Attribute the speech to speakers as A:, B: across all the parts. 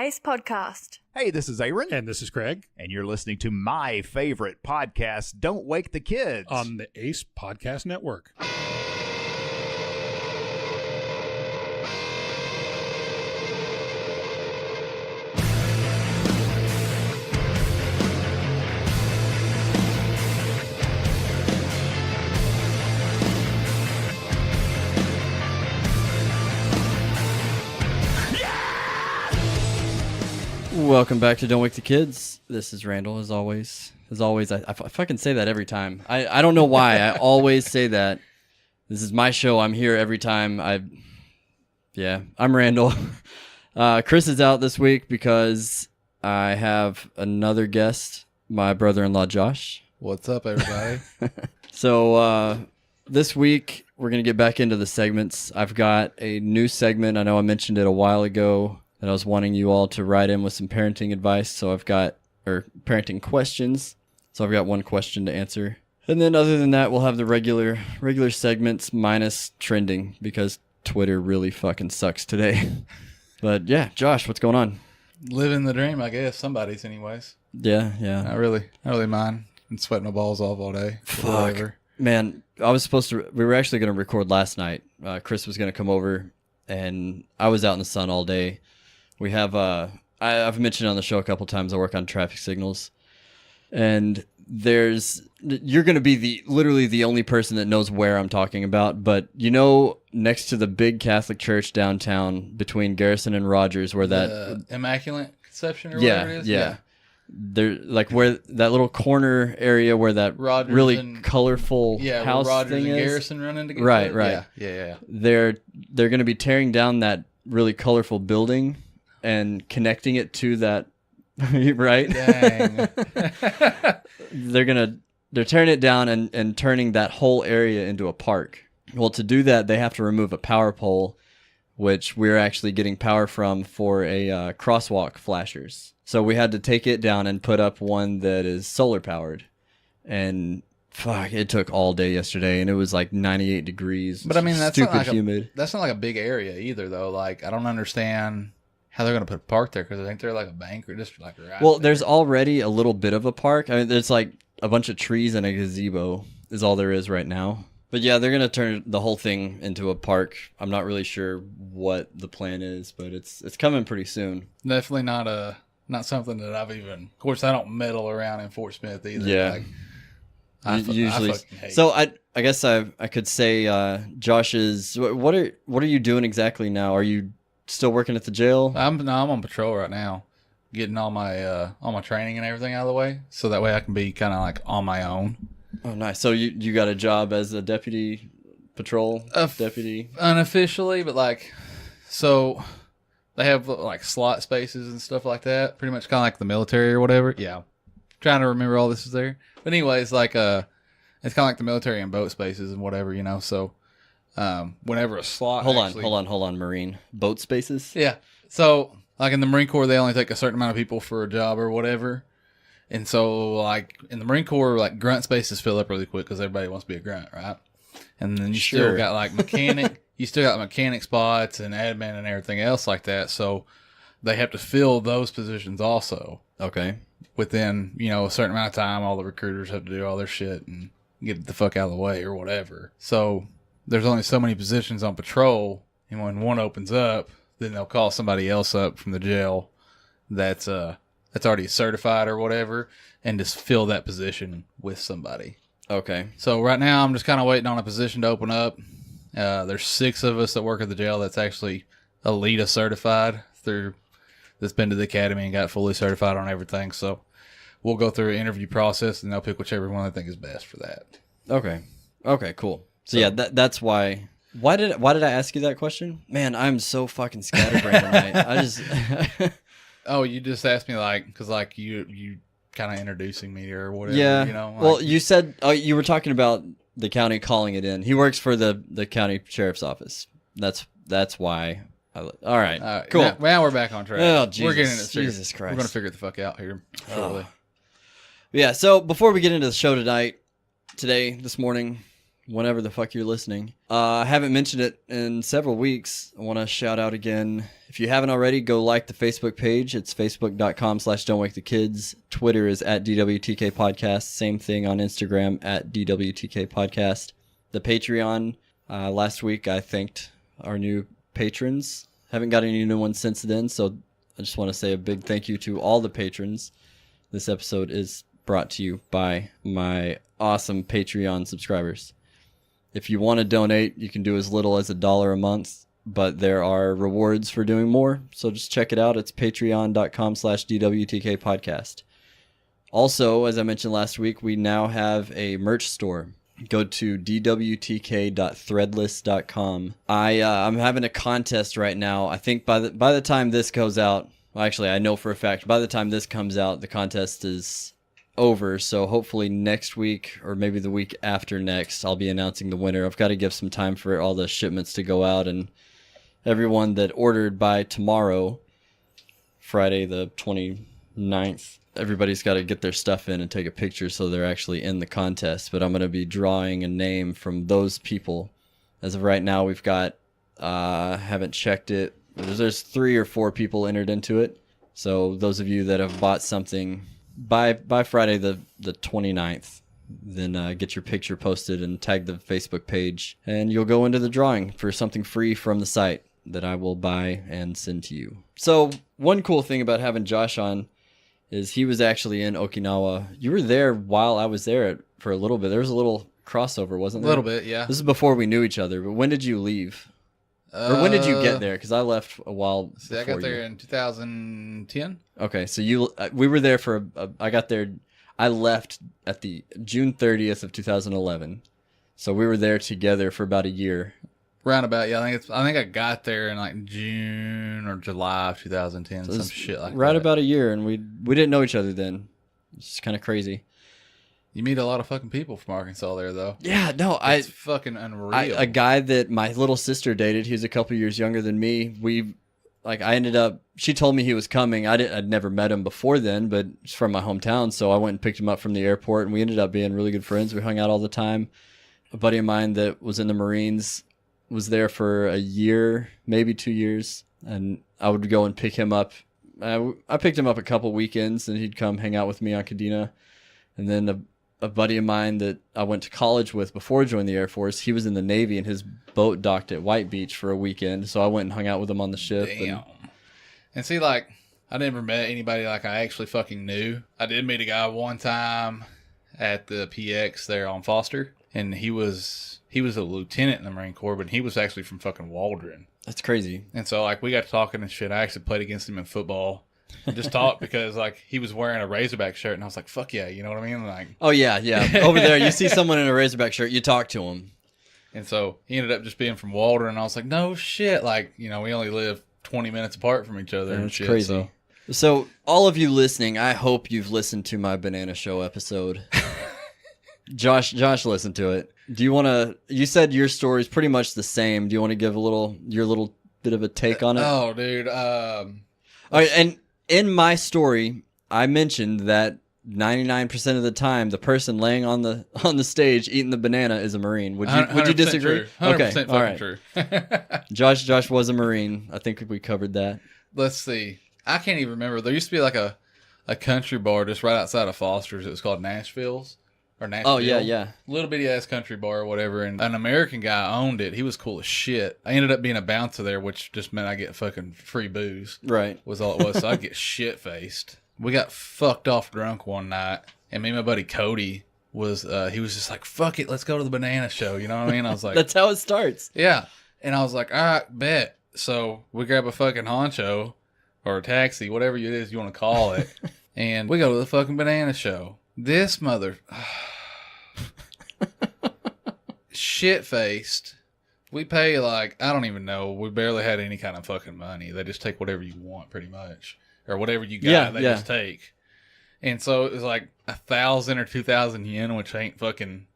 A: Ace Podcast.
B: Hey, this is Aaron.
C: And this is Craig.
B: And you're listening to my favorite podcast, Don't Wake the Kids.
C: On the Ace Podcast Network.
D: Welcome back to Don't Wake the Kids. This is Randall, as always. I fucking say that every time. I don't know why. I always say that. This is my show. I'm here every time. I'm Randall. Chris is out this week because I have another guest, my brother-in-law, Josh.
E: What's up, everybody?
D: So this week, we're going to get back into the segments. I've got a new segment. I know I mentioned it a while ago. And I was wanting you all to write in with some parenting advice, or parenting questions. So I've got one question to answer. And then other than that, we'll have the regular segments minus trending because Twitter really fucking sucks today. But yeah, Josh, what's going on?
E: Living the dream, I guess. Somebody's anyways.
D: Yeah.
E: Not really mind. I'm sweating my balls off all day.
D: Fuck. Man, we were actually going to record last night. Chris was going to come over and I was out in the sun all day. We have, I've mentioned on the show a couple times, I work on traffic signals, and you're going to be literally the only person that knows where I'm talking about, but next to the big Catholic church downtown between Garrison and Rogers, where that
E: Immaculate Conception or whatever it is?
D: Yeah. There, like where that little corner area where that
E: Rogers
D: really colorful house
E: Rogers
D: thing
E: and
D: is.
E: Garrison running together.
D: Right.
E: Yeah.
D: They're going to be tearing down that really colorful building and connecting it to that, right?
E: Dang.
D: They're tearing it down and turning that whole area into a park. Well, to do that, they have to remove a power pole, which we're actually getting power from for a crosswalk flashers. So we had to take it down and put up one that is solar powered. And fuck, it took all day yesterday, and it was like 98 degrees.
E: But I mean, that's
D: stupid
E: not like
D: humid.
E: That's not like a big area either, though. Like, I don't understand how they're going to put a park there, because I think they're like a bank or just like right
D: Well,
E: there.
D: there's already a little bit of a park. I mean, there's like a bunch of trees and a gazebo is all there is right now. But yeah, they're going to turn the whole thing into a park. I'm not really sure what the plan is, but it's coming pretty soon.
E: Definitely not something that I've even. Of course, I don't meddle around in Fort Smith either.
D: Yeah.
E: Like,
D: Usually.
E: I fucking hate
D: So I guess I could say Josh's. What are you doing exactly now? Are you still working at the jail?
E: I'm on patrol right now, getting all my training and everything out of the way, so that way I can be kind of like on my own.
D: Oh, nice. So you got a job as a deputy patrol deputy?
E: Unofficially, but like, so they have like slot spaces and stuff like that. Pretty much kind of like the military or whatever. Yeah, I'm trying to remember all this is there. But anyways, like it's kind of like the military and boat spaces and whatever, So whenever a slot.
D: Hold on, Marine boat spaces.
E: Yeah. So like in the Marine Corps, they only take a certain amount of people for a job or whatever. And so like in the Marine Corps, like grunt spaces fill up really quick because everybody wants to be a grunt, right? And then you still got like mechanic, mechanic spots and admin and everything else like that. So they have to fill those positions also.
D: Okay.
E: Within, a certain amount of time, all the recruiters have to do all their shit and get the fuck out of the way or whatever. So there's only so many positions on patrol, and when one opens up, then they'll call somebody else up from the jail that's already certified or whatever, and just fill that position with somebody.
D: Okay.
E: So right now, I'm just kind of waiting on a position to open up. There's 6 of us that work at the jail that's actually ELITA certified that's been to the academy and got fully certified on everything. So we'll go through an interview process, and they'll pick whichever one they think is best for that.
D: Okay, cool. So yeah, that's why. Why did I ask you that question? Man, I'm so fucking scatterbrained tonight. I just.
E: Oh, you just asked me because you kind of introducing me or whatever.
D: Yeah. Well, you said you were talking about the county calling it in. He works for the county sheriff's office. That's why. All right. Cool.
E: Now we're back on track.
D: Oh, Jesus.
E: We're getting it.
D: Jesus Christ.
E: We're gonna figure it the fuck out here shortly.
D: Yeah. So before we get into the show this morning, whenever the fuck you're listening. I haven't mentioned it in several weeks. I want to shout out again. If you haven't already, go like the Facebook page. It's facebook.com/don'twakethekids. Twitter is @DWTK Podcast. Same thing on Instagram @DWTK Podcast. The Patreon, last week I thanked our new patrons. Haven't got any new ones since then, so I just want to say a big thank you to all the patrons. This episode is brought to you by my awesome Patreon subscribers. If you want to donate, you can do as little as $1 a month, but there are rewards for doing more, so just check it out. It's patreon.com/DWTK Podcast. Also, as I mentioned last week, we now have a merch store. Go to dwtk.threadless.com. I'm having a contest right now. I think by the time this goes out, well, actually, I know for a fact, by the time this comes out, the contest is over. So hopefully next week, or maybe the week after next, I'll be announcing the winner. I've got to give some time for all the shipments to go out, and everyone that ordered by tomorrow, Friday the 29th, everybody's got to get their stuff in and take a picture so they're actually in the contest. But I'm going to be drawing a name from those people. As of right now, we've got, haven't checked it, there's 3 or 4 people entered into it. So those of you that have bought something by Friday the 29th, then get your picture posted and tag the Facebook page, and you'll go into the drawing for something free from the site that I will buy and send to you. So one cool thing about having Josh on is he was actually in Okinawa. You were there while I was there for a little bit. There was a little crossover, wasn't there?
E: A little bit, yeah.
D: This is before we knew each other, but when did you leave? Or when did you get there? Because I left a while before
E: I got there in 2010.
D: Okay, so we were there for I left at the June 30th of 2011. So we were there together for about a year.
E: Roundabout, yeah. I think I got there in like June or July of 2010, so some shit like that.
D: Right about a year, and we didn't know each other then. It's just kind of crazy.
E: You meet a lot of fucking people from Arkansas there, though.
D: Yeah, no,
E: it's fucking unreal.
D: A guy that my little sister dated, he was a couple years younger than me. She told me he was coming. I'd never met him before then, but it's from my hometown, so I went and picked him up from the airport, and we ended up being really good friends. We hung out all the time. A buddy of mine that was in the Marines was there for a year, maybe 2 years, and I would go and pick him up. I picked him up a couple weekends, and he'd come hang out with me on Kadena. And then a buddy of mine that I went to college with before joining the Air Force, he was in the Navy, and his boat docked at White Beach for a weekend, so I went and hung out with him on the ship.
E: Damn. And see, like, I never met anybody like I actually fucking knew. I did meet a guy one time at the PX there on Foster, and he was a lieutenant in the Marine Corps, but he was actually from fucking Waldron.
D: That's crazy.
E: And so, like, we got to talking and shit. I actually played against him in football. Just talked because, like, he was wearing a Razorback shirt, and I was like, fuck yeah, you know what I mean? Like,
D: oh, yeah. Over there, you see someone in a Razorback shirt, you talk to him.
E: And so, he ended up just being from Waldron, and I was like, no shit. Like, you know, we only live 20 minutes apart from each other.
D: That's crazy. So, all of you listening, I hope you've listened to my Banana Show episode. Josh listened to it. Do you want to? You said your story's pretty much the same. Do you want to give your little bit of a take on it?
E: Oh, dude.
D: All right, and in my story, I mentioned that 99% of the time, the person laying on the stage eating the banana is a Marine. Would you disagree?
E: True. 100%
D: all right.
E: True.
D: Josh was a Marine. I think we covered that.
E: Let's see. I can't even remember. There used to be like a country bar just right outside of Foster's. It was called Nashville's. Or Nashville.
D: Oh, yeah.
E: Little bitty ass country bar or whatever. And an American guy owned it. He was cool as shit. I ended up being a bouncer there, which just meant I get fucking free booze.
D: Right.
E: Was all it was. So I'd get shit faced. We got fucked off drunk one night. And me and my buddy Cody was, he was just like, fuck it, let's go to the banana show. You know what I mean? I was like,
D: that's how it starts.
E: Yeah. And I was like, all right, bet. So we grab a fucking honcho or a taxi, whatever it is you want to call it. And we go to the fucking banana show. This mother... shit-faced. We pay like, I don't even know. We barely had any kind of fucking money. They just take whatever you want pretty much. Or whatever you got, they just take. And so it was like 1,000 or 2,000 yen, which ain't fucking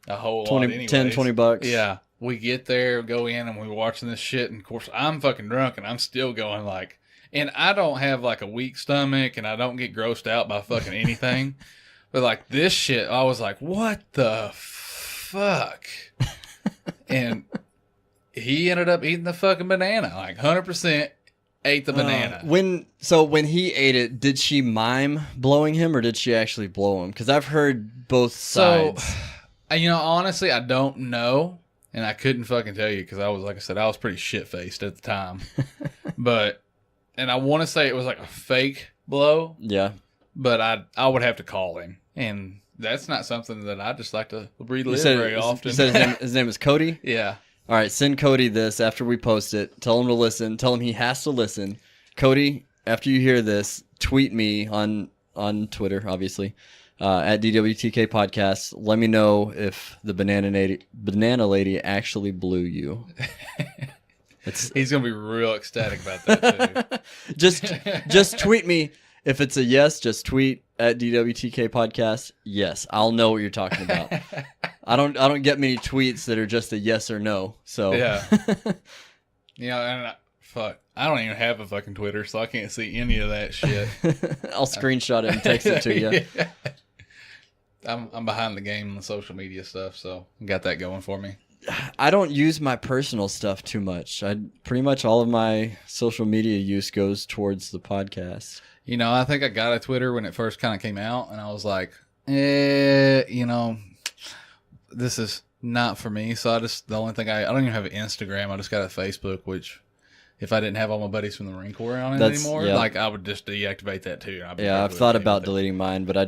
E: a whole lot anyways.
D: 10, 20 bucks.
E: Yeah. We get there, go in, and we're watching this shit. And of course, I'm fucking drunk, and I'm still going like, and I don't have like a weak stomach, and I don't get grossed out by fucking anything. But like this shit, I was like, what the fuck? fuck? And he ended up eating the fucking banana. Like 100% ate the banana.
D: When he ate it, did she mime blowing him or did she actually blow him? Because I've heard both sides.
E: So, honestly, I don't know. And I couldn't fucking tell you because I was, like I said, I was pretty shit-faced at the time. And I want to say it was like a fake blow.
D: Yeah.
E: But I would have to call him. And that's not something that I just like to relive very often.
D: You said his name is Cody?
E: Yeah.
D: All right, send Cody this after we post it. Tell him to listen. Tell him he has to listen. Cody, after you hear this, tweet me on Twitter, obviously, at DWTK Podcast. Let me know if the banana lady actually blew you.
E: He's going to be real ecstatic about that, too.
D: Just tweet me. If it's a yes, just tweet at DWTK Podcast. Yes, I'll know what you're talking about. I don't get many tweets that are just a yes or no. So
E: yeah, and fuck, I don't even have a fucking Twitter, so I can't see any of that shit.
D: I'll screenshot it and text it to you.
E: Yeah. I'm behind the game on the social media stuff, so I got that going for me.
D: I don't use my personal stuff too much. Pretty much all of my social media use goes towards the podcast.
E: I think I got a Twitter when it first kind of came out, and I was like, this is not for me. So the only thing I don't even have an Instagram. I just got a Facebook, which if I didn't have all my buddies from the Marine Corps on it anymore, like I would just deactivate that too.
D: I've thought about deleting mine, but I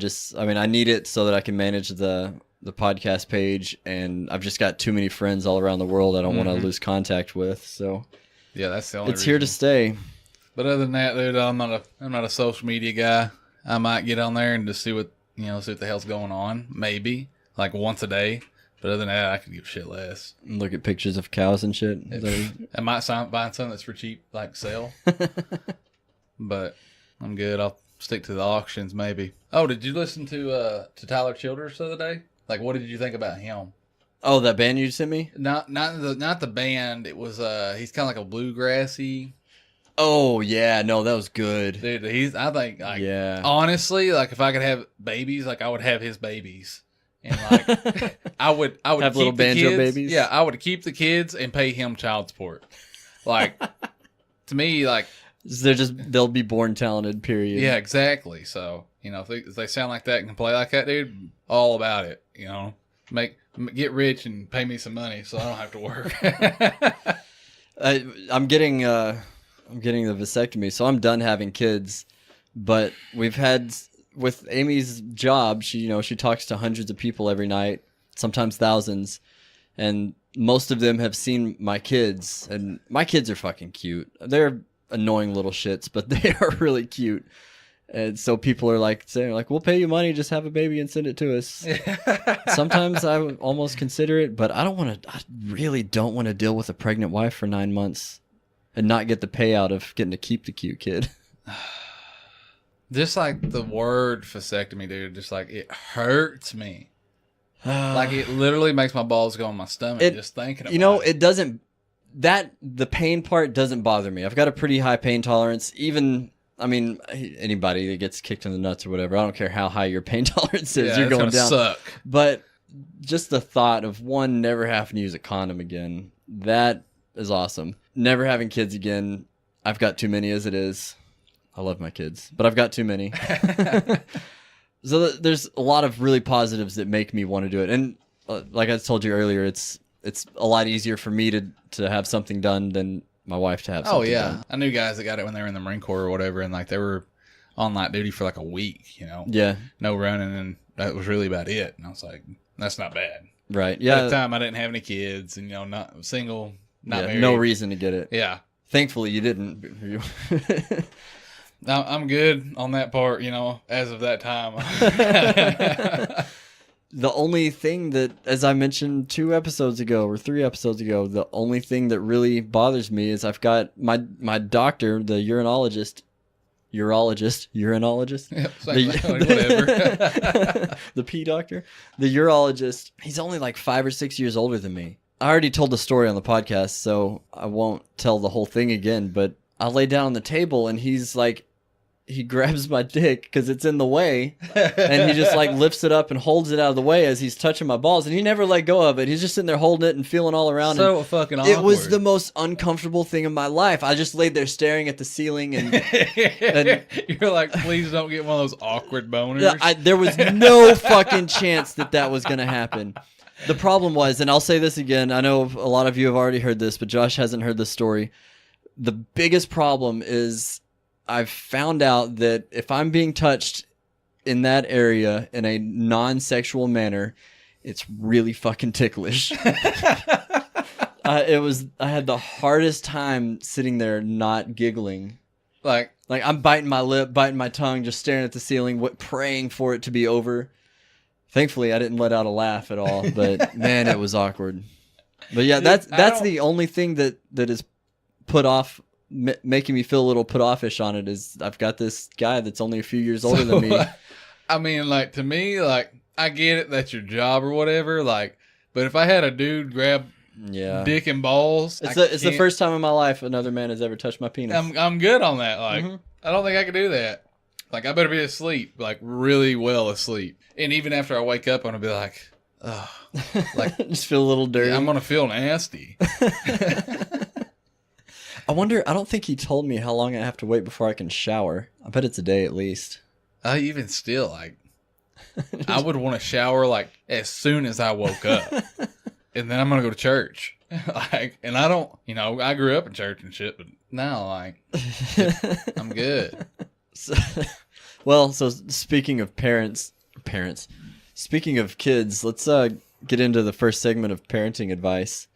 D: need it so that I can manage the podcast page, and I've just got too many friends all around the world I don't want to lose contact with. So
E: yeah, that's the only
D: It's
E: reason.
D: here to stay.
E: But other than that, dude, I'm not a social media guy. I might get on there and just see what the hell's going on, maybe like once a day. But other than that, I could give a shit less.
D: Look at pictures of cows and shit.
E: I might buying something that's for cheap, like sale. But I'm good. I'll stick to the auctions, maybe. Oh, did you listen to Tyler Childers the other day? Like, what did you think about him?
D: Oh, that band you sent me?
E: Not the band. It was he's kind of like a bluegrassy.
D: Oh yeah, no, that was good,
E: Dude, I think
D: yeah.
E: Honestly, like if I could have babies, like I would have his babies, and like I would
D: have
E: keep
D: little
E: the
D: banjo
E: kids,
D: babies.
E: Yeah, I would keep the kids and pay him child support. Like to me, like
D: they'll be born talented. Period.
E: yeah, exactly. So if they sound like that and can play like that, dude, all about it. Get rich and pay me some money so I don't have to work.
D: I'm getting the vasectomy, so I'm done having kids. But we've had, with Amy's job, she talks to hundreds of people every night, sometimes thousands, and most of them have seen my kids, and my kids are fucking cute. They're annoying little shits, but they are really cute. And so people are saying we'll pay you money, just have a baby and send it to us. Sometimes I would almost consider it, but I really don't want to deal with a pregnant wife for 9 months and not get the payout of getting to keep the cute kid.
E: Just like the word vasectomy, dude, just like it hurts me. Like it literally makes my balls go in my stomach just thinking about it.
D: It doesn't, the pain part doesn't bother me. I've got a pretty high pain tolerance. Anybody that gets kicked in the nuts or whatever, I don't care how high your pain tolerance is, you're going down.
E: Suck.
D: But just the thought of never having to use a condom again, that is awesome. Never having kids again. I've got too many as it is. I love my kids, but I've got too many. So there's a lot of really positives that make me want to do it. And like I told you earlier, it's a lot easier for me to have something done than my wife to have something done.
E: I knew guys that got it when they were in the Marine Corps or whatever, and they were on light duty for a week,
D: Yeah.
E: No running, and that was really about it. And I was like, that's not bad.
D: Right. Yeah.
E: At the time, I didn't have any kids, and not single, not married.
D: No reason to get it.
E: Yeah.
D: Thankfully, you didn't.
E: I'm good on that part, as of that time.
D: The only thing that, as I mentioned 2 episodes ago or 3 episodes ago, the only thing that really bothers me is I've got my doctor, the urinologist.
E: Yep, whatever.
D: The pee doctor. The urologist, he's only 5 or 6 years older than me. I already told the story on the podcast, so I won't tell the whole thing again, but I lay down on the table and he's he grabs my dick because it's in the way, and he just like lifts it up and holds it out of the way as he's touching my balls, and he never let go of it. He's just sitting there holding it and feeling all around.
E: So fucking awkward.
D: It was the most uncomfortable thing in my life. I just laid there staring at the ceiling, and
E: you're like, please don't get one of those awkward boners.
D: yeah, there was no fucking chance that was gonna happen. The problem was, and I'll say this again, I know a lot of you have already heard this, but Josh hasn't heard this story. The biggest problem is I've found out that if I'm being touched in that area in a non-sexual manner, it's really fucking ticklish. I had the hardest time sitting there not giggling. Like I'm biting my lip, biting my tongue, just staring at the ceiling, praying for it to be over. Thankfully, I didn't let out a laugh at all, but man, it was awkward. But yeah, that's the only thing that is put off, making me feel a little put offish on it, is I've got this guy that's only a few years older than me.
E: I mean, like, to me, like, I get it, that's your job or whatever, like, but if I had a dude grab dick and balls,
D: it's the first time in my life another man has ever touched my penis.
E: I'm good on that. Like, I don't think I could do that. Like, I better be asleep, like, really well asleep. And even after I wake up, I'm gonna be like, oh, like,
D: just feel a little dirty.
E: I'm gonna feel nasty.
D: I wonder, I don't think he told me how long I have to wait before I can shower. I bet it's a day at least.
E: Even still, like, I would want to shower, like, as soon as I woke up. And then I'm going to go to church. Like, and I don't, I grew up in church and shit, but now, like, I'm good.
D: So speaking of parents, speaking of kids, let's get into the first segment of parenting advice.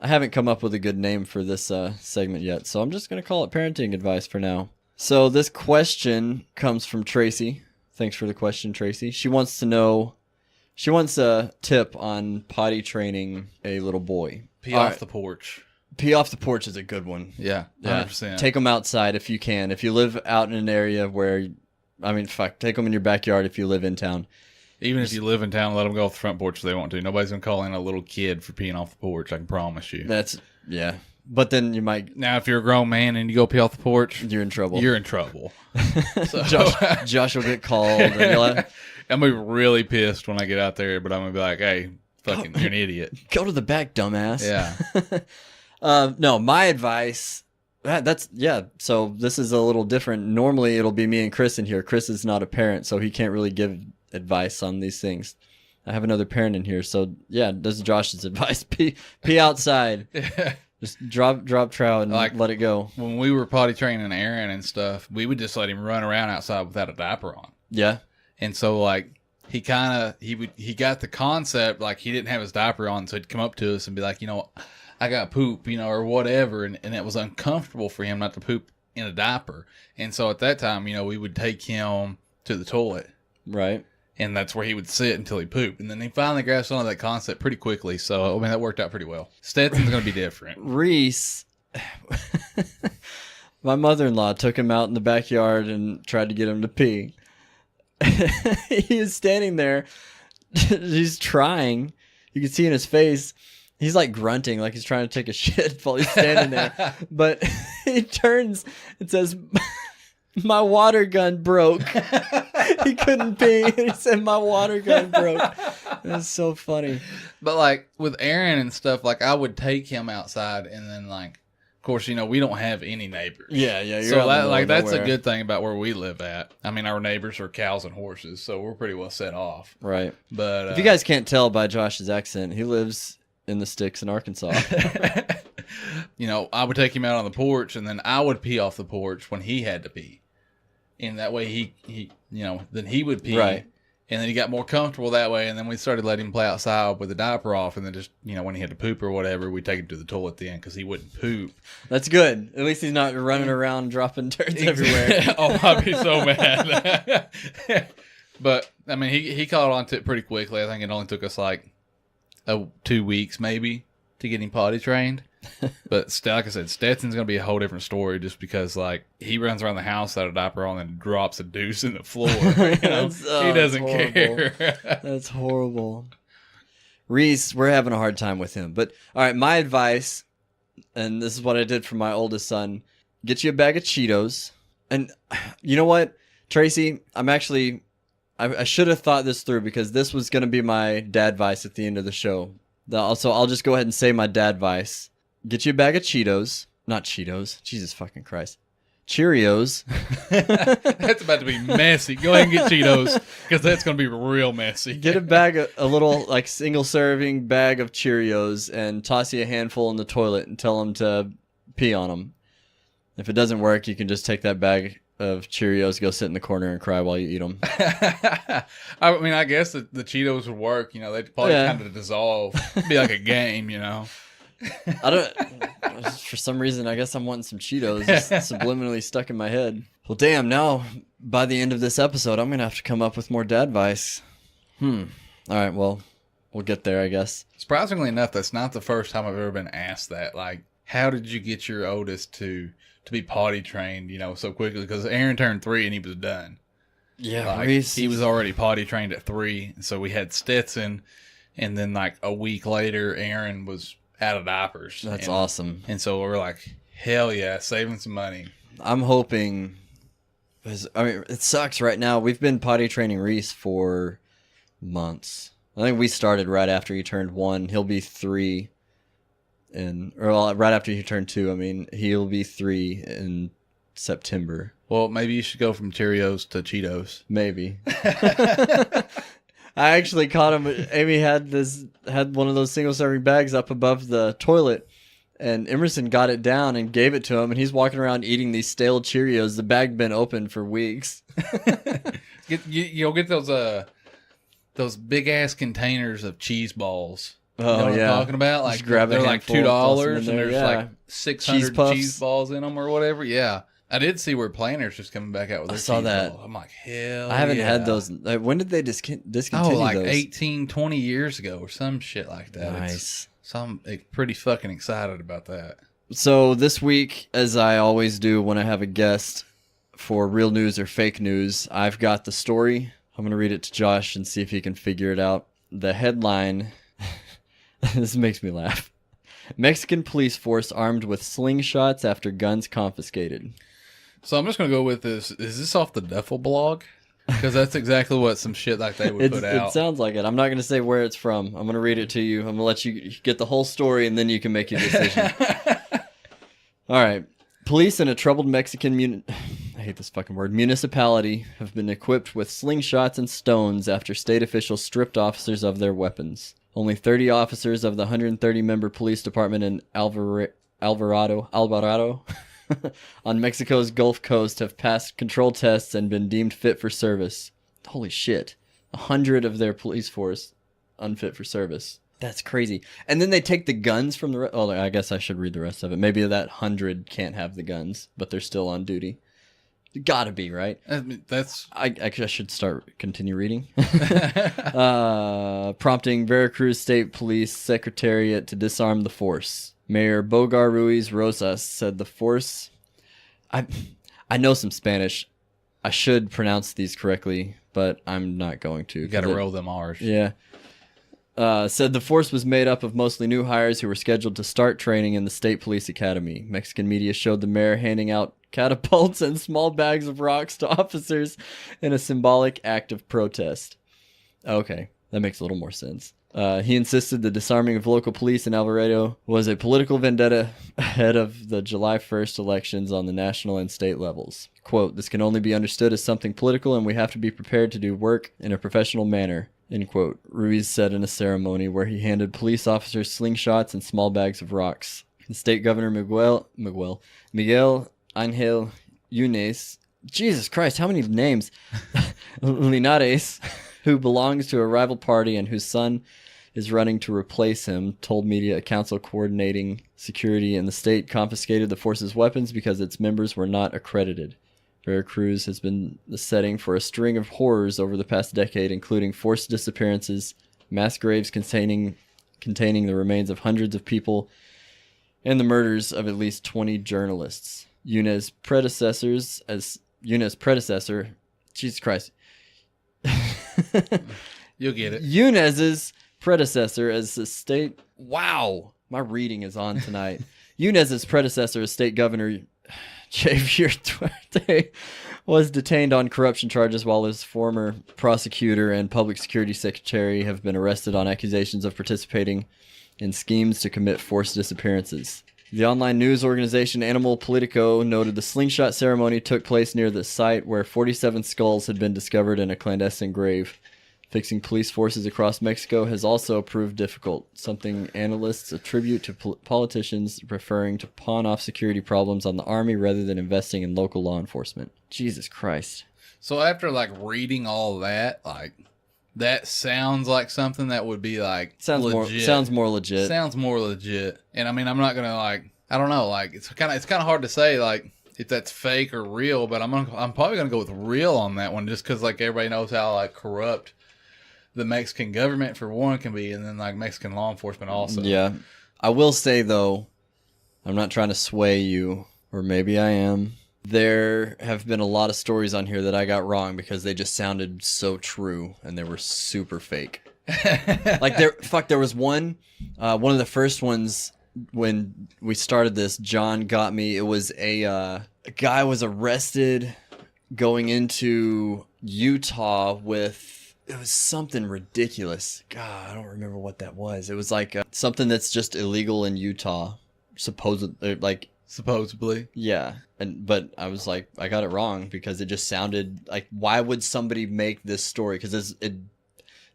D: I haven't come up with a good name for this segment yet, so I'm just going to call it parenting advice for now. So this question comes from Tracy. Thanks for the question, Tracy. She wants a tip on potty training a little boy.
E: Pee off the porch.
D: Pee off the porch is a good one.
E: Yeah, 100%.
D: Take them outside if you can. If you live out in an area where, take them in your backyard if you live in town.
E: Even if you live in town, let them go off the front porch if they want to. Nobody's going to call in a little kid for peeing off the porch, I can promise you.
D: Yeah. But then you might...
E: Now, if you're a grown man and you go pee off the porch...
D: You're in trouble.
E: You're in trouble. So,
D: Josh will get called. And
E: I'm going to be really pissed when I get out there, but I'm going to be like, hey, fucking, you're an idiot.
D: Go to the back, dumbass.
E: Yeah.
D: No, my advice... So this is a little different. Normally, it'll be me and Chris in here. Chris is not a parent, so he can't really give advice on these things. I have another parent in here, so yeah, this is Josh's advice. Pee outside. Just drop trout and let it go.
E: When we were potty training Aaron and stuff, we would just let him run around outside without a diaper on.
D: Yeah.
E: And so like he got the concept, like he didn't have his diaper on, so he'd come up to us and be like, I got poop, or whatever, and it was uncomfortable for him not to poop in a diaper. And so at that time, we would take him to the toilet.
D: Right.
E: And that's where he would sit until he pooped. And then he finally grasped onto that concept pretty quickly. So, that worked out pretty well. Stetson's going to be different.
D: Reese, my mother-in-law took him out in the backyard and tried to get him to pee. He is standing there. He's trying. You can see in his face. He's like grunting like he's trying to take a shit while he's standing there. But he turns and says... My water gun broke. He couldn't pee. He said, my water gun broke. That's so funny.
E: But, like, with Aaron and stuff, like, I would take him outside and then, like, of course, we don't have any neighbors.
D: Yeah. You're
E: so, that's a good thing about where we live at. I mean, our neighbors are cows and horses, so we're pretty well set off.
D: Right.
E: But
D: if you guys can't tell by Josh's accent, he lives in the sticks in Arkansas.
E: I would take him out on the porch, and then I would pee off the porch when he had to pee. And that way he then he would pee.
D: Right.
E: And then he got more comfortable that way, and then we started letting him play outside with the diaper off, and then just, when he had to poop or whatever, we'd take him to the toilet then because he wouldn't poop.
D: That's good. At least he's not running around dropping turds everywhere.
E: Oh, I'd be so mad. But, I mean, he caught on to it pretty quickly. I think it only took us like 2 weeks maybe to get him potty trained. But still, like I said, Stetson's going to be a whole different story just because, like, he runs around the house without a diaper on and drops a deuce in the floor. He doesn't care.
D: That's horrible. Reese, we're having a hard time with him. But, all right, my advice, and this is what I did for my oldest son, get you a bag of Cheetos And you know what, Tracy? I should have thought this through because this was going to be my dad advice at the end of the show. So I'll just go ahead and say my dad advice. Get you a bag of Cheetos. Not Cheetos. Jesus fucking Christ. Cheerios.
E: That's about to be messy. Go ahead and get Cheetos because that's going to be real messy.
D: Get a bag, a little like single serving bag of Cheerios and toss you a handful in the toilet and tell them to pee on them. If it doesn't work, you can just take that bag of Cheerios, go sit in the corner and cry while you eat them.
E: I mean, I guess the Cheetos would work. You know, they'd probably kind of dissolve. It'd be like a game, you know.
D: I don't. For some reason, I guess I'm wanting some Cheetos. Just subliminally stuck in my head. Well, damn. Now, by the end of this episode, I'm gonna have to come up with more dad advice. All right. Well, we'll get there, I guess.
E: Surprisingly enough, that's not the first time I've ever been asked that. Like, how did you get your oldest to be potty trained, you know, so quickly? Because Aaron turned 3 and he was done.
D: Yeah,
E: like, he was already potty trained at 3. So we had Stetson, and then like a week later, Aaron was out of diapers.
D: That's awesome.
E: And so we're like, hell yeah, saving some money.
D: I'm hoping, because I mean, it sucks right now. We've been potty training Reese for months. I think we started right after he turned 1. He'll be 3. Right after he turned 2, I mean, he'll be 3 in September.
E: Well, maybe you should go from Cheerios to Cheetos.
D: Maybe. I actually caught him. Amy had one of those single serving bags up above the toilet, and Emerson got it down and gave it to him, and he's walking around eating these stale Cheerios. The bag been open for weeks.
E: You'll get those big ass containers of cheese balls.
D: Oh,
E: you know what I'm talking about? Like, they're like $2 and there's like 600 cheese balls in them or whatever. Yeah. I did see where Planters just coming back out with their cheese balls. I'm like, hell
D: I haven't had those. When did they discontinue
E: like
D: those?
E: 18, 20 years ago or some shit like that.
D: Nice.
E: So I'm pretty fucking excited about that.
D: So this week, as I always do when I have a guest for real news or fake news, I've got the story. I'm going to read it to Josh and see if he can figure it out. The headline... This makes me laugh. Mexican police force armed with slingshots after guns confiscated.
E: So I'm just going to go with this. Is this off the Duffel blog? Because that's exactly what some shit like they would put out.
D: It sounds like it. I'm not going to say where it's from. I'm going to read it to you. I'm going to let you get the whole story, and then you can make your decision. All right. Police in a troubled Mexican I hate this fucking word. Municipality have been equipped with slingshots and stones after state officials stripped officers of their weapons. Only 30 officers of the 130-member police department in Alvarado on Mexico's Gulf Coast have passed control tests and been deemed fit for service. Holy shit. 100 of their police force unfit for service. That's crazy. And then they take the guns from the... I guess I should read the rest of it. Maybe that 100 can't have the guns, but they're still on duty. Gotta be, right?
E: I mean, that's...
D: I should continue reading. Prompting Veracruz State Police Secretariat to disarm the force. Mayor Bogar Ruiz Rosas said the force... I know some Spanish. I should pronounce these correctly, but I'm not going to.
E: You gotta roll them R's.
D: Yeah. Said the force was made up of mostly new hires who were scheduled to start training in the State Police Academy. Mexican media showed the mayor handing out catapults and small bags of rocks to officers in a symbolic act of protest. Okay, that makes a little more sense. He insisted the disarming of local police in Alvarado was a political vendetta ahead of the July 1st elections on the national and state levels. Quote, "This can only be understood as something political and we have to be prepared to do work in a professional manner," end quote, Ruiz said in a ceremony where he handed police officers slingshots and small bags of rocks. The state governor Miguel Angel Yunes, Jesus Christ, how many names? Linares, who belongs to a rival party and whose son is running to replace him, told media a council coordinating security in the state confiscated the force's weapons because its members were not accredited. Veracruz has been the setting for a string of horrors over the past decade, including forced disappearances, mass graves containing the remains of hundreds of people, and the murders of at least 20 journalists. Yunes' predecessor, Jesus Christ.
E: You'll get it.
D: Yunes' predecessor as the state... Wow, my reading is on tonight. Yunes' predecessor as state governor... Javier Duarte was detained on corruption charges while his former prosecutor and public security secretary have been arrested on accusations of participating in schemes to commit forced disappearances. The online news organization Animal Politico noted the slingshot ceremony took place near the site where 47 skulls had been discovered in a clandestine grave. Fixing police forces across Mexico has also proved difficult, something analysts attribute to politicians preferring to pawn off security problems on the army rather than investing in local law enforcement. Jesus Christ.
E: So after like reading all that, like that sounds like something that would be like
D: Sounds more legit.
E: Sounds more legit. And I mean, I'm not gonna like, I don't know, like it's kind of hard to say like if that's fake or real, but I'm probably gonna go with real on that one just because like everybody knows how like corrupt the Mexican government for one can be, and then like Mexican law enforcement also.
D: Yeah. I will say though, I'm not trying to sway you, or maybe I am. There have been a lot of stories on here that I got wrong because they just sounded so true and they were super fake. Like there was one of the first ones when we started this, John got me. It was a guy was arrested going into Utah with, it was something ridiculous. God, I don't remember what that was. It was like something that's just illegal in Utah, supposedly. Yeah. But I was like, I got it wrong because it just sounded like, why would somebody make this story? Because it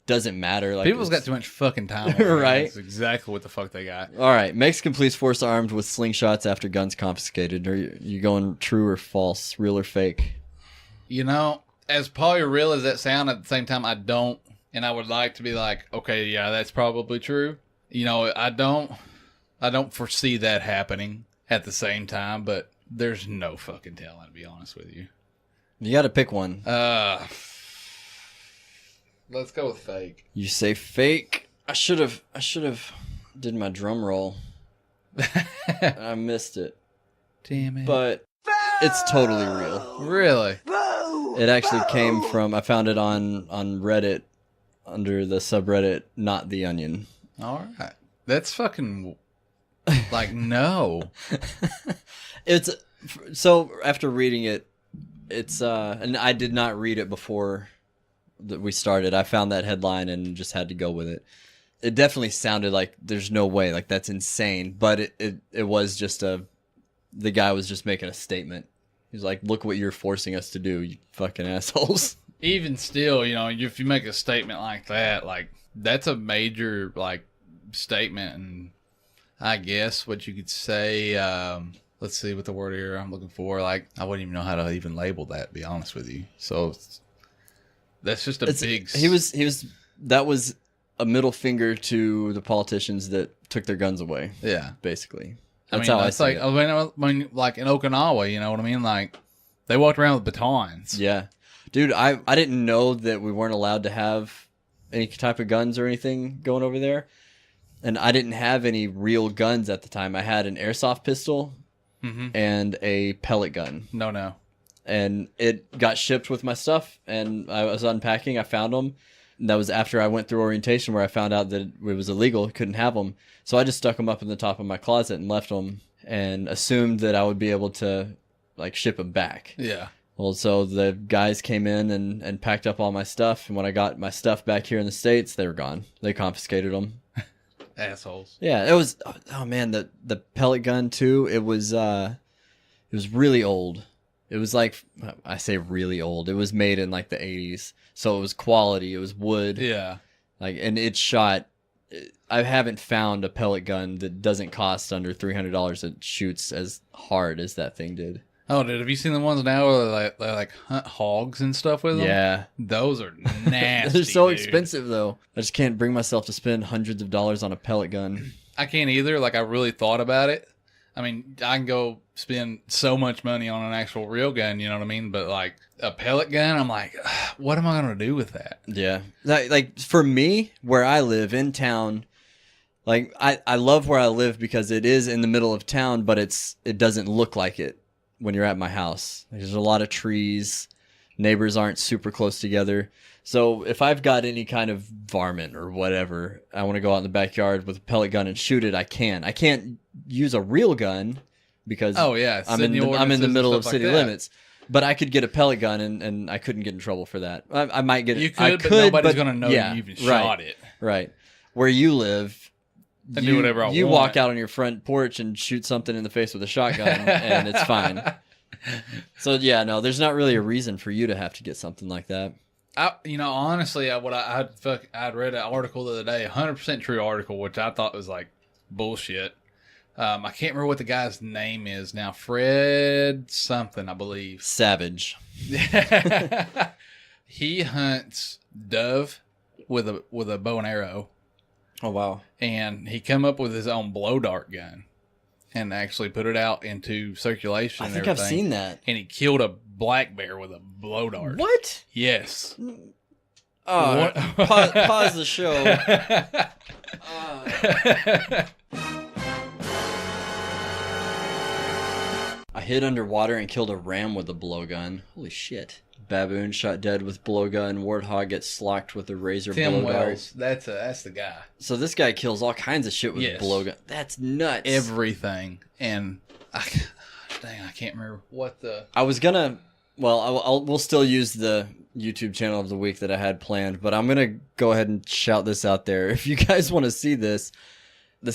D: doesn't matter. Like,
E: People's got too much fucking time.
D: Right?
E: That's exactly what the fuck they got.
D: All right. Mexican police force armed with slingshots after guns confiscated. Are you going true or false? Real or fake?
E: You know, as probably real as that sound, at the same time, I don't. And I would like to be like, okay, yeah, that's probably true. You know, I don't foresee that happening at the same time, but there's no fucking telling, to be honest with you.
D: You got to pick one.
E: Let's go with fake.
D: You say fake. I should have did my drum roll. I missed it.
E: Damn it.
D: But it's totally real.
E: Really?
D: It actually came from, I found it on Reddit under the subreddit Not the Onion.
E: All right. That's fucking like no.
D: It's so after reading it, it's and I did not read it before that we started. I found that headline and just had to go with it. It definitely sounded like there's no way, like that's insane, but it was just the guy was just making a statement. He's like, look what you're forcing us to do, you fucking assholes.
E: Even still, you know, if you make a statement like that, like that's a major like statement, and I guess what you could say, let's see what the word here I'm looking for. Like, I wouldn't even know how to even label that, to be honest with you. So that's just big. That was a middle finger to the politicians that took their guns away. Yeah, basically. That's how I see it. I mean, like in Okinawa, you know what I mean? Like they walked around with batons.
D: Yeah, dude, I didn't know that we weren't allowed to have any type of guns or anything going over there. And I didn't have any real guns at the time. I had an airsoft pistol and a pellet gun.
E: No.
D: And it got shipped with my stuff, and I was unpacking. I found them. And that was after I went through orientation where I found out that it was illegal. Couldn't have them. So I just stuck them up in the top of my closet and left them and assumed that I would be able to like ship them back.
E: Yeah.
D: Well, so the guys came in and packed up all my stuff. And when I got my stuff back here in the States, they were gone. They confiscated them.
E: Assholes.
D: Yeah, it was. Oh man, the pellet gun too. It was really old. It was like, I say really old. It was made in like the 80s, so it was quality. It was wood.
E: Yeah.
D: Like, and it shot. I haven't found a pellet gun that doesn't cost under $300 that shoots as hard as that thing did.
E: Oh, dude, have you seen the ones now where they like hunt hogs and stuff with them?
D: Yeah.
E: Those are nasty.
D: They're so
E: dude.
D: expensive, though. I just can't bring myself to spend hundreds of dollars on a pellet gun.
E: I can't either. Like, I really thought about it. I mean, I can go spend so much money on an actual real gun, you know what I mean? But, like, a pellet gun, I'm like, what am I going to do with that?
D: Yeah. Like, for me, where I live in town, like, I love where I live because it is in the middle of town, but it doesn't look like it when you're at my house. There's a lot of trees. Neighbors aren't super close together. So if I've got any kind of varmint or whatever, I want to go out in the backyard with a pellet gun and shoot it, I can. I can't use a real gun because
E: Oh yeah,
D: I'm in the middle of city limits. But I could get a pellet gun and I couldn't get in trouble for that. I might get it.
E: You could, but nobody's going to know you even
D: right,
E: shot it.
D: Right. Where you live,
E: I do whatever I
D: you
E: want.
D: walk out on your front porch and shoot something in the face with a shotgun and it's fine. So yeah, no, there's not really a reason for you to have to get something like that.
E: Honestly, I'd read an article the other day, 100% true article, which I thought was like bullshit. I can't remember what the guy's name is now. Fred something, I believe.
D: Savage.
E: He hunts dove with a bow and arrow.
D: Oh wow!
E: And he come up with his own blow dart gun, and actually put it out into circulation.
D: I think I've seen that.
E: And he killed a black bear with a blow dart.
D: What?
E: Yes.
D: Pause the show. I hid underwater and killed a ram with a blowgun. Holy shit. Baboon shot dead with blowgun. Warthog gets slocked with a razor
E: Tim
D: blow dart.
E: Wells, that's the guy.
D: So this guy kills all kinds of shit with
E: Yes.
D: blowgun. That's nuts.
E: Everything. And I can't remember what the...
D: I was gonna... Well, we'll still use the YouTube channel of the week that I had planned, but I'm gonna go ahead and shout this out there. If you guys want to see this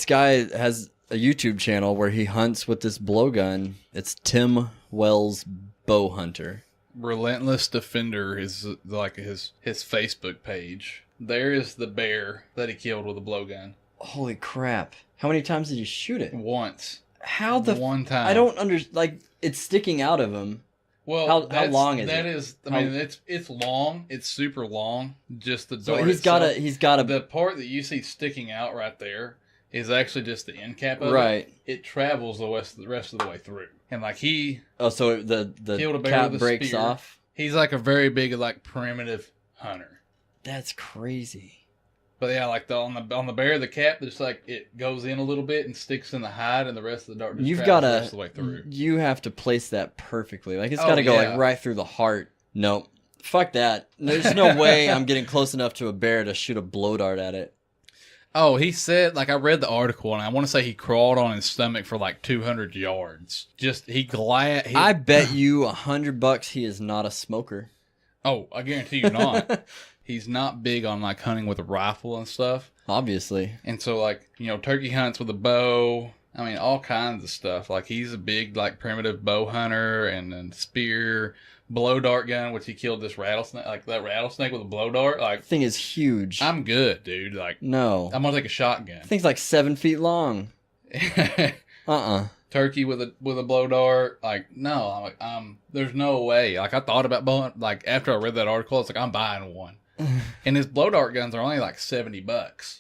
D: guy has a YouTube channel where he hunts with this blowgun. It's Tim Wells Bow Hunter.
E: Relentless Defender is like his Facebook page. There is the bear that he killed with a blowgun.
D: Holy crap. How many times did you shoot it?
E: Once.
D: How the...
E: One time.
D: I don't like, it's sticking out of him.
E: Well,
D: how long is
E: that
D: it?
E: is, I mean, it's long. It's super long. Just the dart
D: So he's got a...
E: The part that you see sticking out right there is actually just the end cap of
D: right.
E: It travels the rest of the way through. And like he...
D: Oh, so the
E: killed a bear
D: cap
E: with a
D: breaks
E: spear.
D: off?
E: He's like a very big, like, primitive hunter.
D: That's crazy.
E: But yeah, like on the bear, the cap just like it goes in a little bit and sticks in the hide, and the rest of the dart just travels the rest of the way through.
D: You have to place that perfectly. Like it's got to go like right through the heart. Nope. Fuck that. There's no way I'm getting close enough to a bear to shoot a blow dart at it.
E: Oh, he said, like I read the article, and I want to say he crawled on his stomach for like 200 yards. I
D: bet you $100 he is not a smoker.
E: Oh, I guarantee you not. He's not big on like hunting with a rifle and stuff.
D: Obviously.
E: And so like, turkey hunts with a bow. I mean, all kinds of stuff. Like he's a big like primitive bow hunter and then spear, blow dart gun, which he killed this rattlesnake, like that rattlesnake with a blow dart. Like
D: thing is huge.
E: I'm good, dude. Like
D: no.
E: I'm gonna take a shotgun.
D: Thing's like 7 feet long.
E: Turkey with a blow dart. Like no, I'm like there's no way. Like I thought about buying. Like after I read that article, it's like I'm buying one. And his blow dart guns are only like $70.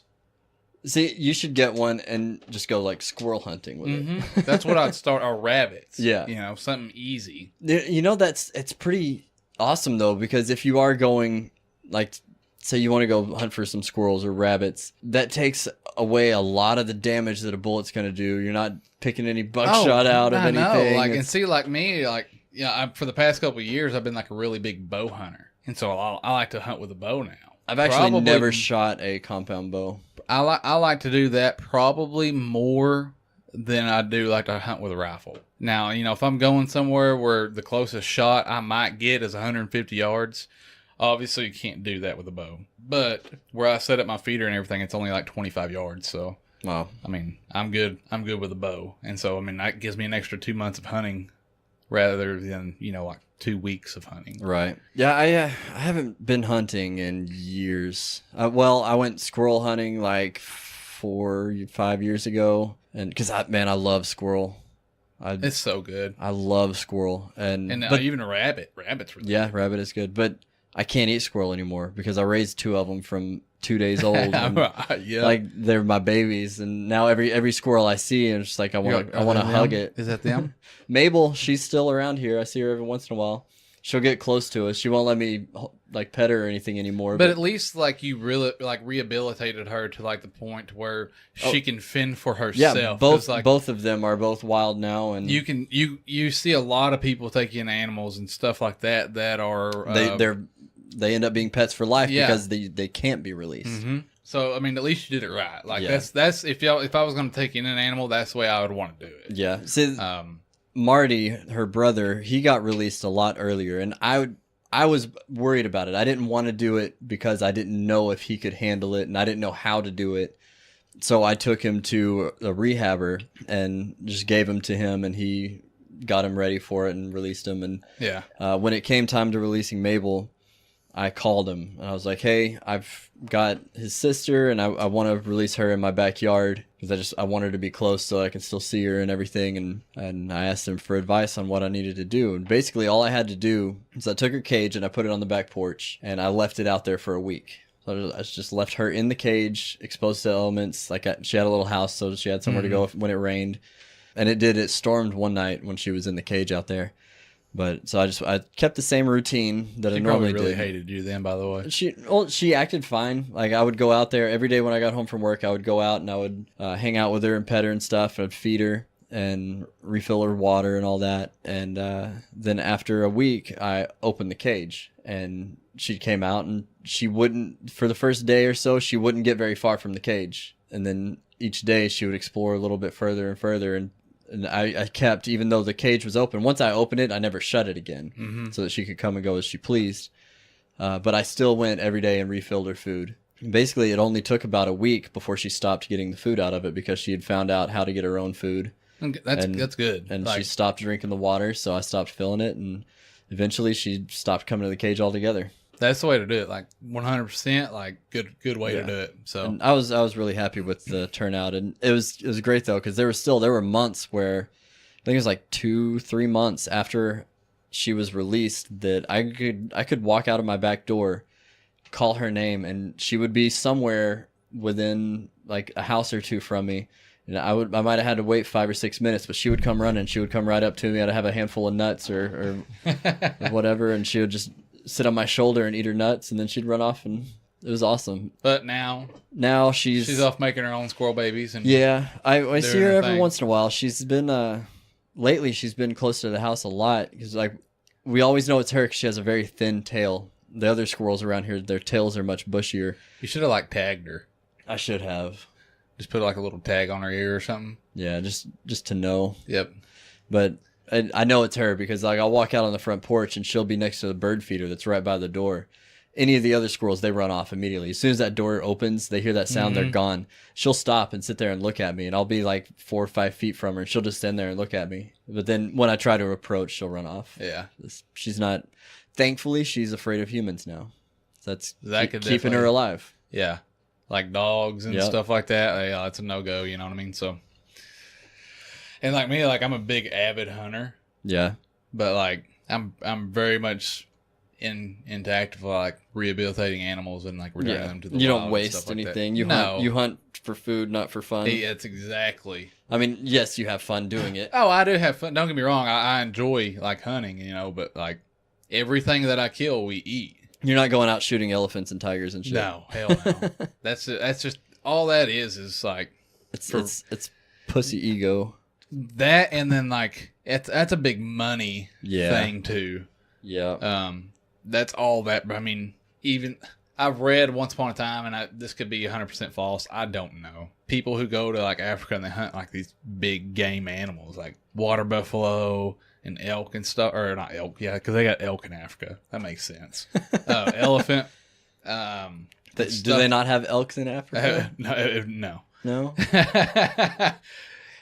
D: See, you should get one and just go like squirrel hunting with it.
E: That's what I'd start. Or rabbits.
D: Yeah,
E: something easy.
D: It's pretty awesome though, because if you are going like, say you want to go hunt for some squirrels or rabbits, that takes away a lot of the damage that a bullet's going to do. You're not picking any buckshot out of anything.
E: I know. Like, and see, like me, like for the past couple of years, I've been like a really big bow hunter. And so I like to hunt with a bow now.
D: I've actually never shot a compound bow.
E: I like to do that probably more than I do like to hunt with a rifle. Now, if I'm going somewhere where the closest shot I might get is 150 yards, obviously you can't do that with a bow. But where I set up my feeder and everything, it's only like 25 yards. So,
D: wow.
E: I mean, I'm good. I'm good with a bow. And so, I mean, that gives me an extra 2 months of hunting rather than, like 2 weeks of hunting.
D: Right. Yeah, I haven't been hunting in years. I went squirrel hunting like 4 or 5 years ago, and because I love squirrel.
E: It's so good.
D: I love squirrel, and
E: even a rabbit. Rabbit's really good.
D: Rabbit is good, but I can't eat squirrel anymore because I raised 2 of them from 2 days old. And, like they're my babies, and now every squirrel I see, I'm just like I want to hug it.
E: Is that them?
D: Mabel, she's still around here. I see her every once in a while. She'll get close to us. She won't let me like pet her or anything anymore.
E: But at least like you really like rehabilitated her to like the point where she can fend for herself.
D: Yeah, both of them are both wild now, and
E: you see a lot of people taking animals and stuff like that are
D: they end up being pets for life because they can't be released.
E: Mm-hmm. So I mean, at least you did it right. Like that's if I was going to take in an animal, that's the way I would want to do it.
D: Yeah. See, Marty, her brother, he got released a lot earlier, and I was worried about it. I didn't want to do it because I didn't know if he could handle it, and I didn't know how to do it. So I took him to a rehabber and just gave him to him, and he got him ready for it and released him. And when it came time to releasing Mabel, I called him and I was like, "Hey, I've got his sister, and I want to release her in my backyard because I want her to be close so I can still see her and everything." And I asked him for advice on what I needed to do. And basically, all I had to do is I took her cage and I put it on the back porch, and I left it out there for a week. So I just left her in the cage, exposed to elements. She had a little house, so she had somewhere to go when it rained. And it stormed one night when she was in the cage out there. But so I kept the same routine that I normally did.
E: She probably really hated you then, by the way.
D: She acted fine. Like, I would go out there every day when I got home from work. I would go out and I would hang out with her and pet her and stuff. I'd feed her and refill her water and all that. And then after a week, I opened the cage and she came out, and she wouldn't, for the first day or so, she wouldn't get very far from the cage. And then each day she would explore a little bit further and further. And I kept, even though the cage was open, once I opened it, I never shut it again so that she could come and go as she pleased. But I still went every day and refilled her food. And basically, it only took about a week before she stopped getting the food out of it because she had found out how to get her own food.
E: That's good.
D: And she stopped drinking the water, so I stopped filling it. And eventually, she stopped coming to the cage altogether.
E: That's the way to do it. Like 100%, like good way to do it. So
D: and I was really happy with the turnout, and it was great though, because there were months where I think it was like 2-3 months after she was released that I could walk out of my back door, call her name, and she would be somewhere within like a house or two from me. And I might have had to wait 5 or 6 minutes, but she would come running. She would come right up to me. I'd have a handful of nuts or whatever, and she would just sit on my shoulder and eat her nuts, and then she'd run off, and it was awesome.
E: But now
D: she's
E: off making her own squirrel babies, and
D: I see her every once in a while. She's been lately she's been close to the house a lot because like we always know it's her because she has a very thin tail. The other squirrels around here, their tails are much bushier.
E: You should have like tagged her.
D: I should have
E: just put like a little tag on her ear or something.
D: Yeah, just to know.
E: Yep.
D: But I know it's her because like I'll walk out on the front porch and she'll be next to the bird feeder that's right by the door. Any of the other squirrels, they run off immediately. As soon as that door opens, they hear that sound, they're gone. She'll stop and sit there and look at me, and I'll be like 4 or 5 feet from her, and she'll just stand there and look at me. But then when I try to approach, she'll run off.
E: Yeah.
D: She's not, thankfully, she's afraid of humans now. That's
E: could
D: keeping her alive.
E: Yeah. Like dogs and stuff like that. Yeah, it's a no-go, you know what I mean? So, and like me, like I'm a big avid hunter.
D: Yeah.
E: But like I'm very much into active like rehabilitating animals and like returning them to the wild.
D: You don't waste anything. Like you hunt for food, not for fun.
E: Yeah, it's exactly.
D: I mean, yes, you have fun doing it.
E: Oh, I do have fun. Don't get me wrong. I enjoy like hunting, you know, but like everything that I kill, we eat.
D: You're not going out shooting elephants and tigers and shit.
E: No, hell no. That's just all that is like
D: it's pussy ego.
E: That, and then like that's a big money thing too.
D: Yeah.
E: That's all that. I mean, even I've read once upon a time, and this could be 100% false. I don't know. People who go to like Africa and they hunt like these big game animals, like water buffalo and elk and stuff, or not elk, yeah, because they got elk in Africa. That makes sense. Elephant.
D: Do they not have elks in Africa?
E: No.
D: No.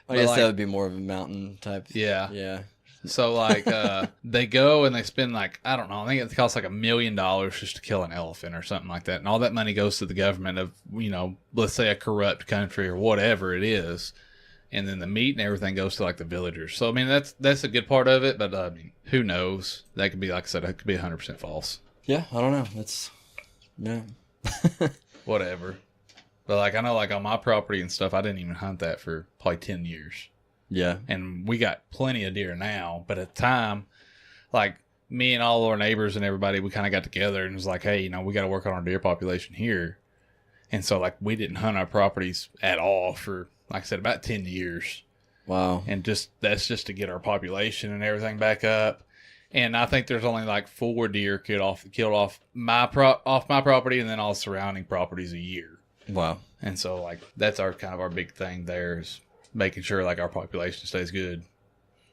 D: I guess that would be more of a mountain type.
E: Yeah.
D: Yeah.
E: So like they go and they spend like, I don't know, I think it costs like $1 million just to kill an elephant or something like that, and all that money goes to the government of, you know, let's say a corrupt country or whatever it is, and then the meat and everything goes to like the villagers. So I mean that's a good part of it, but I mean, who knows? That could be, like I said, it could be 100% false.
D: Yeah, I don't know. That's
E: whatever. But like I know, like on my property and stuff, I didn't even hunt that for probably 10 years.
D: Yeah.
E: And we got plenty of deer now, but at the time, like me and all our neighbors and everybody, we kind of got together and was like, hey, you know, we got to work on our deer population here. And so like we didn't hunt our properties at all for, like I said, about 10 years.
D: Wow.
E: And that's just to get our population and everything back up. And I think there's only like 4 deer killed off my property and then all surrounding properties a year.
D: Wow.
E: And so like that's our big thing there is making sure like our population stays good.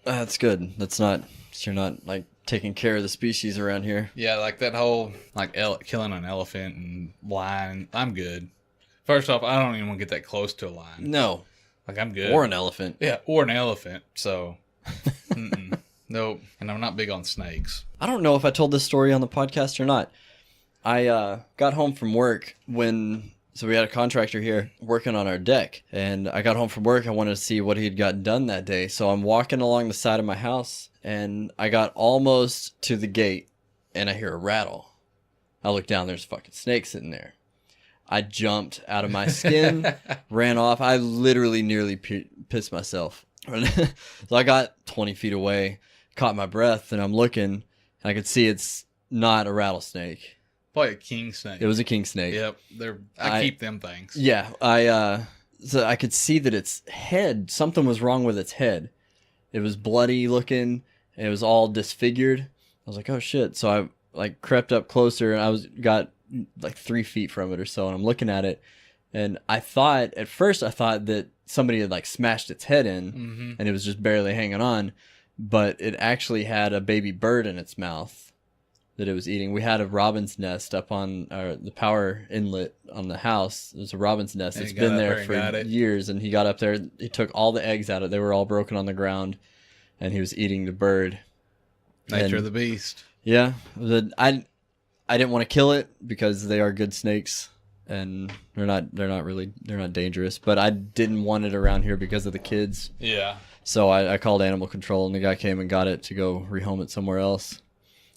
D: That's good. You're not like taking care of the species around here.
E: Yeah, like that whole like killing an elephant and lion. I'm good. First off, I don't even want to get that close to a lion.
D: No.
E: Like I'm good.
D: Or an elephant.
E: Yeah, or an elephant. So, nope. And I'm not big on snakes.
D: I don't know if I told this story on the podcast or not. I got home from work so we had a contractor here working on our deck, and I got home from work. I wanted to see what he had gotten done that day. So I'm walking along the side of my house, and I got almost to the gate, and I hear a rattle. I look down, there's a fucking snake sitting there. I jumped out of my skin, ran off. I literally nearly pissed myself. So I got 20 feet away, caught my breath, and I'm looking, and I could see it's not a rattlesnake.
E: Probably a king snake.
D: It was a king snake.
E: Yep. I keep them things.
D: Yeah. So I could see that its head, something was wrong with its head. It was bloody looking. It was all disfigured. I was like, oh shit. So I like crept up closer, and got like 3 feet from it or so, and I'm looking at it, and at first I thought that somebody had like smashed its head in, and it was just barely hanging on, but it actually had a baby bird in its mouth that it was eating. We had a robin's nest up on the power inlet on the house. There's a robin's nest. It's been there for years, and he got up there. He took all the eggs out of it. They were all broken on the ground, and he was eating the bird.
E: Nature of the beast.
D: Yeah. I didn't want to kill it because they are good snakes, and they're not dangerous, but I didn't want it around here because of the kids.
E: Yeah.
D: So I called animal control, and the guy came and got it to go rehome it somewhere else.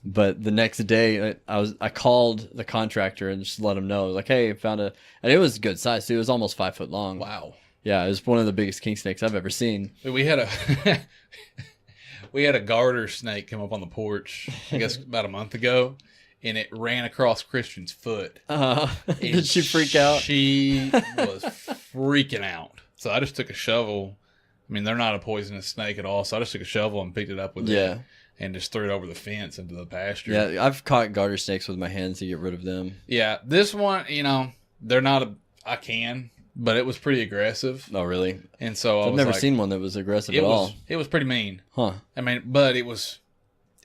D: But the next day, I called the contractor and just let him know, like, hey, I found and it was good size too. It was almost 5 foot long.
E: Wow.
D: Yeah, it was one of the biggest king snakes I've ever seen.
E: We had a garter snake come up on the porch, I guess about a month ago, and it ran across Christian's foot.
D: Did she freak out?
E: She was freaking out. So I just took a shovel. I mean, they're not a poisonous snake at all, so I just took a shovel and picked it up with it. And just threw it over the fence into the pasture.
D: Yeah, I've caught garter snakes with my hands to get rid of them.
E: Yeah, this one, they're not I can, but it was pretty aggressive.
D: Oh, really?
E: And so
D: I've never seen one that was aggressive at all.
E: It was pretty mean.
D: Huh.
E: I mean, but it was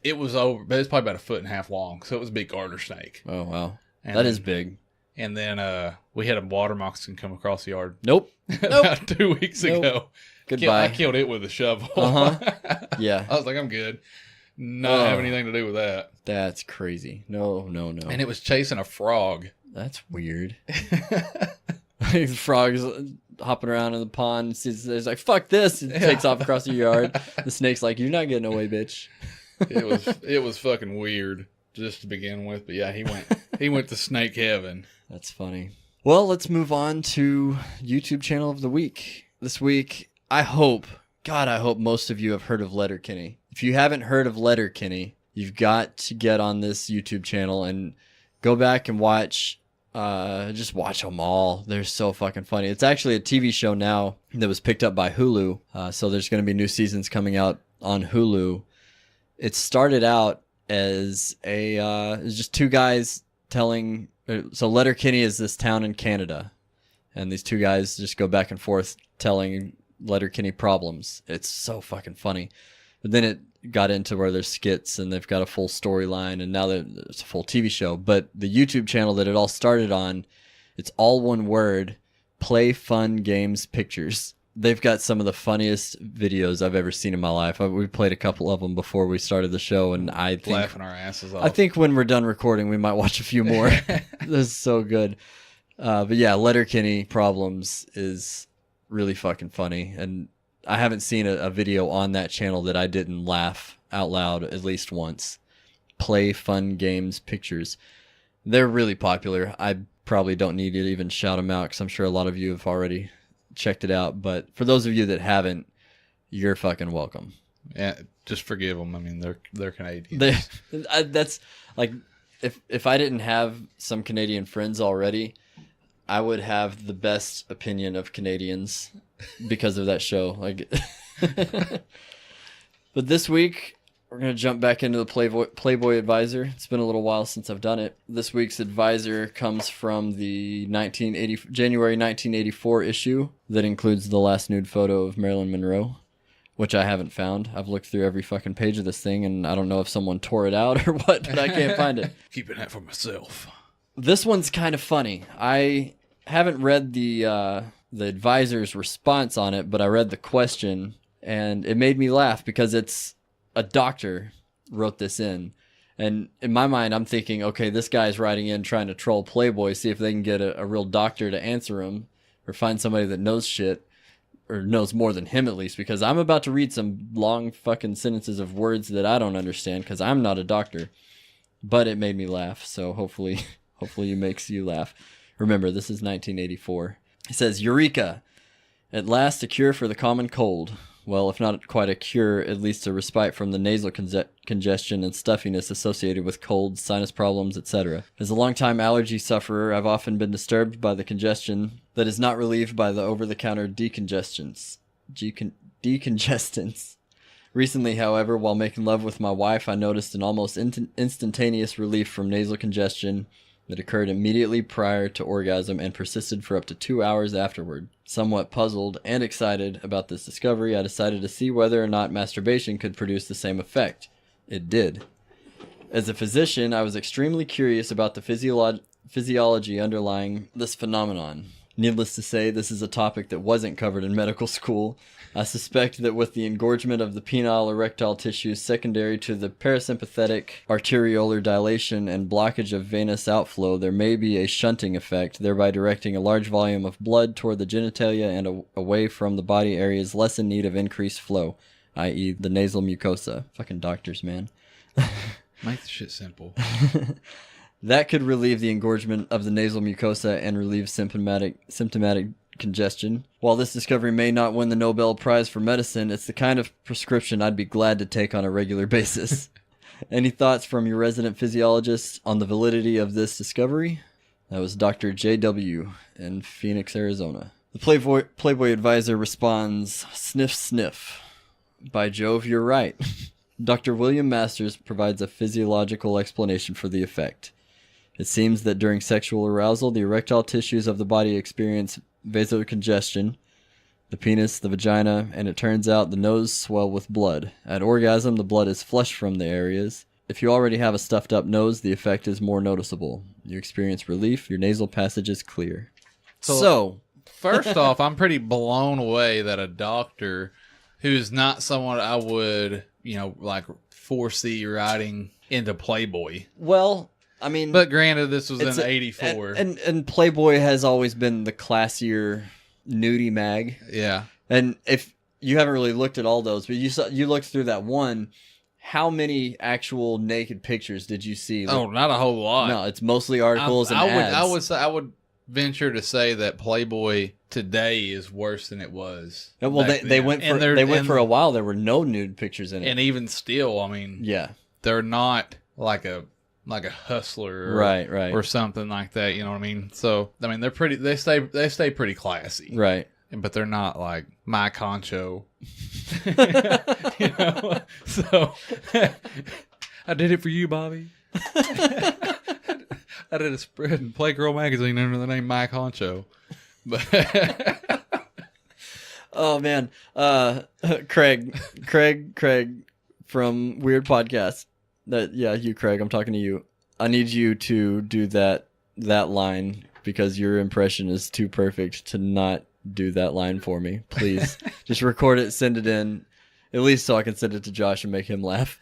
E: over, but it's probably about 1.5 feet long, so it was a big garter snake.
D: Oh, wow. That is big.
E: And then we had a water moccasin come across the yard.
D: Nope.
E: About 2 weeks ago.
D: Goodbye.
E: I killed it with a shovel.
D: Yeah.
E: I was like, I'm good. Not have anything to do with that.
D: That's crazy. No.
E: And it was chasing a frog.
D: That's weird. The frog's hopping around in the pond. It's like, fuck this. It takes off across the yard. The snake's like, you're not getting away, bitch.
E: It was fucking weird just to begin with. But yeah, he went to snake heaven.
D: That's funny. Well, let's move on to YouTube channel of the week. This week, I hope most of you have heard of Letterkenny. If you haven't heard of Letterkenny, you've got to get on this YouTube channel and go back and watch them all. They're so fucking funny. It's actually a TV show now that was picked up by Hulu. So there's going to be new seasons coming out on Hulu. It started out as it's just two guys telling. So Letterkenny is this town in Canada, and these two guys just go back and forth telling Letterkenny problems. It's so fucking funny. But then it got into where there's skits and they've got a full storyline, and now it's a full TV show. But the YouTube channel that it all started on, it's all one word: PlayFunGamesPictures. They've got some of the funniest videos I've ever seen in my life. We played a couple of them before we started the show, and I think
E: laughing our asses off.
D: I think when we're done recording, we might watch a few more. This is so good. But yeah, Letterkenny Problems is really fucking funny, and I haven't seen a video on that channel that I didn't laugh out loud at least once. PlayFunGamesPictures. They're really popular. I probably don't need to even shout them out because I'm sure a lot of you have already checked it out. But for those of you that haven't, you're fucking welcome.
E: Yeah, just forgive them. I mean, they're Canadians.
D: That's like, if I didn't have some Canadian friends already, I would have the best opinion of Canadians because of that show. Like, but this week we're gonna jump back into the Playboy Advisor. It's been a little while since I've done it. This week's advisor comes from the January 1984 issue that includes the last nude photo of Marilyn Monroe, which I haven't found. I've looked through every fucking page of this thing, and I don't know if someone tore it out or what, but I can't find it.
E: Keeping that for myself.
D: This one's kind of funny. I haven't read the advisor's response on it, but I read the question, and it made me laugh because it's a doctor wrote this in. And in my mind, I'm thinking, okay, this guy's writing in trying to troll Playboy, see if they can get a real doctor to answer him or find somebody that knows shit or knows more than him at least, because I'm about to read some long fucking sentences of words that I don't understand because I'm not a doctor. But it made me laugh, so hopefully it makes you laugh. Remember, this is 1984. It says, Eureka! At last, a cure for the common cold. Well, if not quite a cure, at least a respite from the nasal congestion and stuffiness associated with colds, sinus problems, etc. As a long-time allergy sufferer, I've often been disturbed by the congestion that is not relieved by the over-the-counter decongestants. Decongestants. Recently, however, while making love with my wife, I noticed an almost instantaneous relief from nasal congestion that occurred immediately prior to orgasm and persisted for up to 2 hours afterward. Somewhat puzzled and excited about this discovery, I decided to see whether or not masturbation could produce the same effect. It did. As a physician, I was extremely curious about the physiology underlying this phenomenon. Needless to say, this is a topic that wasn't covered in medical school. I suspect that with the engorgement of the penile erectile tissues secondary to the parasympathetic arteriolar dilation and blockage of venous outflow, there may be a shunting effect, thereby directing a large volume of blood toward the genitalia and away from the body areas less in need of increased flow, i.e. the nasal mucosa. Fucking doctors, man.
E: Make the shit simple.
D: That could relieve the engorgement of the nasal mucosa and relieve symptomatic congestion. While this discovery may not win the Nobel Prize for medicine, it's the kind of prescription I'd be glad to take on a regular basis. Any thoughts from your resident physiologist on the validity of this discovery? That was Dr. J.W. in Phoenix, Arizona. The Playboy Advisor responds, sniff, sniff. By Jove, you're right. Dr. William Masters provides a physiological explanation for the effect. It seems that during sexual arousal, the erectile tissues of the body experience vasocongestion, the penis, the vagina, and it turns out the nose swell with blood. At orgasm, the blood is flushed from the areas. If you already have a stuffed up nose, the effect is more noticeable. You experience relief, your nasal passage is clear. So
E: first off, I'm pretty blown away that a doctor who's not someone I would, like foresee writing into Playboy.
D: Well, I mean,
E: but granted, this was in '84,
D: and Playboy has always been the classier nudie mag.
E: Yeah,
D: and if you haven't really looked at all those, but you looked through that one, how many actual naked pictures did you see?
E: Oh, not a whole lot.
D: No, it's mostly articles and ads.
E: I would venture to say that Playboy today is worse than it was.
D: Well, they went for a while. There were no nude pictures in it,
E: and even still, I mean,
D: yeah,
E: they're not like a hustler, or something like that. You know what I mean? So I mean, they're pretty. They stay pretty classy,
D: right?
E: But they're not like my concho. So I did it for you, Bobby. I did a spread in Playgirl magazine under the name Mike Honcho. But
D: oh man, Craig from Weird Podcast. You, Craig. I'm talking to you. I need you to do that line because your impression is too perfect to not do that line for me. Please, just record it, send it in, at least so I can send it to Josh and make him laugh.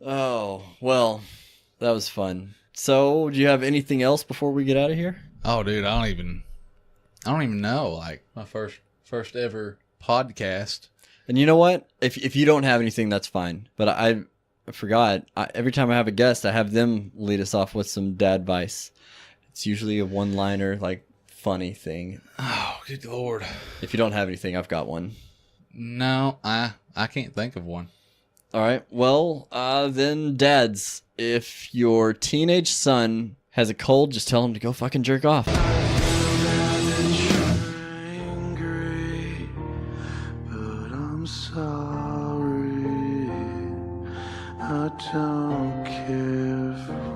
D: Oh well. That was fun. So, do you have anything else before we get out of here?
E: Oh, dude, I don't even know. Like my first ever podcast.
D: And you know what? If you don't have anything, that's fine. But I forgot. Every time I have a guest, I have them lead us off with some dad advice. It's usually a one-liner, like funny thing.
E: Oh, good Lord!
D: If you don't have anything, I've got one.
E: No, I can't think of one.
D: All right. Well, then dads, if your teenage son has a cold, just tell him to go fucking jerk off. Angry, but I'm sorry. I don't care for